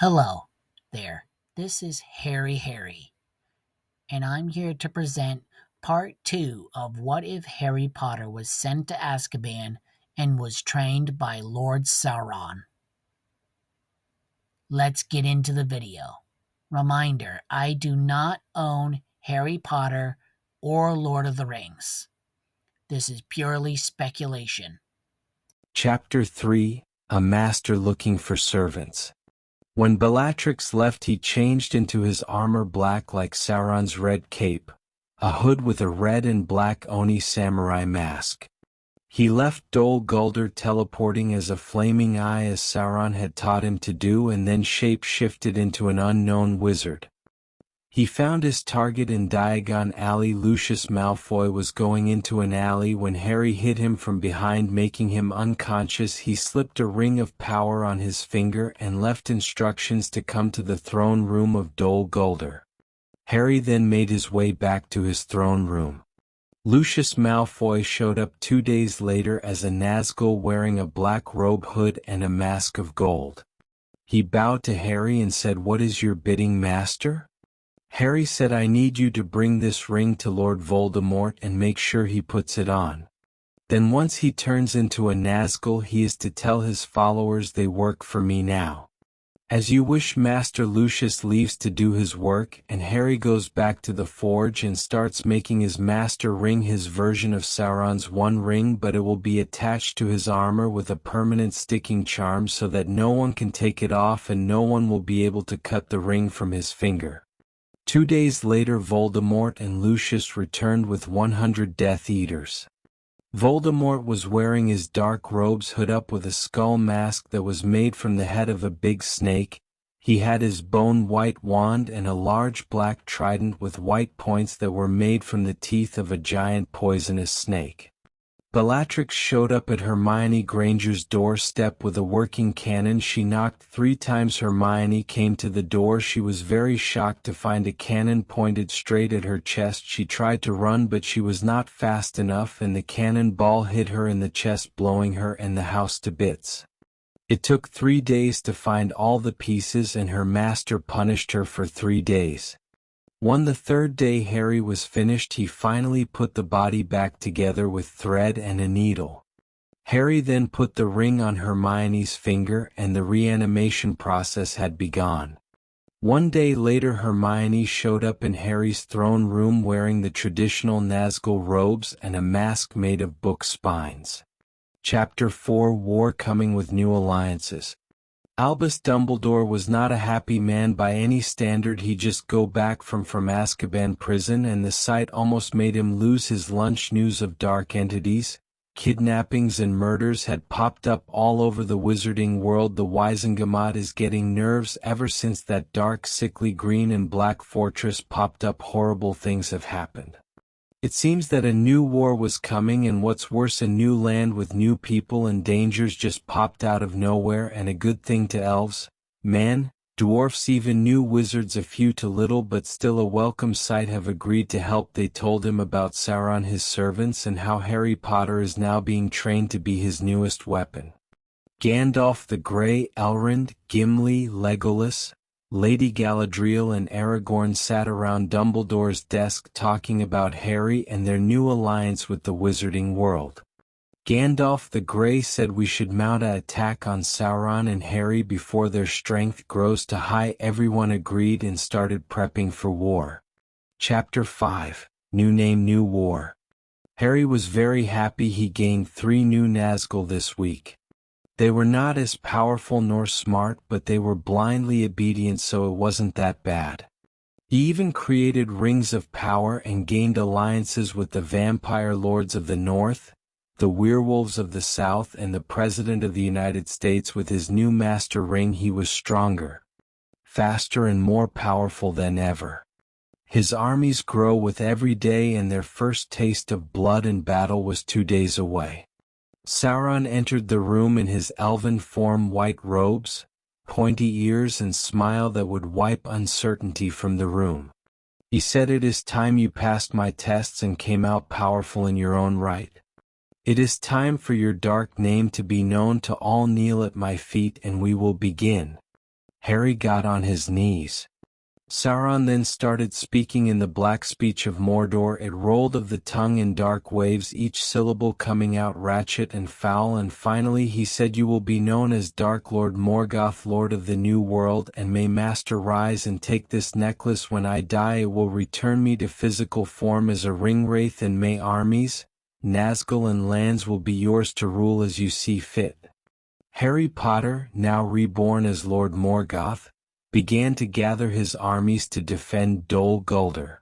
Hello there, this is Harry, and I'm here to present part 2 of What If Harry Potter was sent to Azkaban and was trained by Lord Sauron. Let's get into the video. Reminder, I do not own Harry Potter or Lord of the Rings. This is purely speculation. Chapter 3: A Master Looking for Servants. When Bellatrix left, he changed into his armor, black like Sauron's red cape, a hood with a red and black Oni samurai mask. He left Dol Guldur teleporting as a flaming eye as Sauron had taught him to do, and then shape-shifted into an unknown wizard. He found his target in Diagon Alley. Lucius Malfoy was going into an alley when Harry hit him from behind, making him unconscious. He slipped a ring of power on his finger and left instructions to come to the throne room of Dol Guldur. Harry then made his way back to his throne room. Lucius Malfoy showed up 2 days later as a Nazgul wearing a black robe, hood, and a mask of gold. He bowed to Harry and said, "What is your bidding, master?" Harry said, "I need you to bring this ring to Lord Voldemort and make sure he puts it on. Then once he turns into a Nazgul, he is to tell his followers they work for me now." "As you wish, Master." Lucius leaves to do his work, and Harry goes back to the forge and starts making his master ring, his version of Sauron's One Ring, but it will be attached to his armor with a permanent sticking charm so that no one can take it off and no one will be able to cut the ring from his finger. 2 days later, Voldemort and Lucius returned with 100 Death Eaters. Voldemort was wearing his dark robes, hood up with a skull mask that was made from the head of a big snake. He had his bone-white wand and a large black trident with white points that were made from the teeth of a giant poisonous snake. Bellatrix showed up at Hermione Granger's doorstep with a working cannon. She knocked 3 times. Hermione came to the door. She was very shocked to find a cannon pointed straight at her chest. She tried to run, but she was not fast enough, and the cannon ball hit her in the chest, blowing her and the house to bits. It took 3 days to find all the pieces, and her master punished her for 3 days. On the 3rd day Harry was finished, he finally put the body back together with thread and a needle. Harry then put the ring on Hermione's finger, and the reanimation process had begun. 1 day later, Hermione showed up in Harry's throne room wearing the traditional Nazgul robes and a mask made of book spines. Chapter 4: War Coming with New Alliances. Albus Dumbledore was not a happy man by any standard. He just got back from Azkaban prison, and the sight almost made him lose his lunch. News of dark entities, kidnappings and murders had popped up all over the wizarding world. The Wizengamot is getting nerves. Ever since that dark, sickly green and black fortress popped up, horrible things have happened. It seems that a new war was coming, and what's worse, a new land with new people and dangers just popped out of nowhere, and a good thing to elves, men, dwarfs, even new wizards. A few to little but still a welcome sight have agreed to help. They told him about Sauron, his servants, and how Harry Potter is now being trained to be his newest weapon. Gandalf the Grey, Elrond, Gimli, Legolas, Lady Galadriel and Aragorn sat around Dumbledore's desk talking about Harry and their new alliance with the wizarding world. Gandalf the Grey said we should mount an attack on Sauron and Harry before their strength grows too high. Everyone agreed and started prepping for war. Chapter 5: New Name, New War. Harry was very happy. He gained 3 new Nazgul this week. They were not as powerful nor smart, but they were blindly obedient, so it wasn't that bad. He even created rings of power and gained alliances with the vampire lords of the north, the werewolves of the south, and the President of the United States. With his new master ring, he was stronger, faster, and more powerful than ever. His armies grow with every day, and their first taste of blood and battle was 2 days away. Sauron entered the room in his elven form, white robes, pointy ears, and smile that would wipe uncertainty from the room. He said, "It is time you passed my tests and came out powerful in your own right. It is time for your dark name to be known to all. Kneel at my feet and we will begin." Harry got on his knees. Sauron then started speaking in the black speech of Mordor. It rolled of the tongue in dark waves, each syllable coming out ratchet and foul, and finally he said, "You will be known as Dark Lord Morgoth, Lord of the New World, and may Master rise and take this necklace. When I die it will return me to physical form as a ringwraith, and may armies, Nazgul and lands will be yours to rule as you see fit." Harry Potter, now reborn as Lord Morgoth, began to gather his armies to defend Dol Guldur.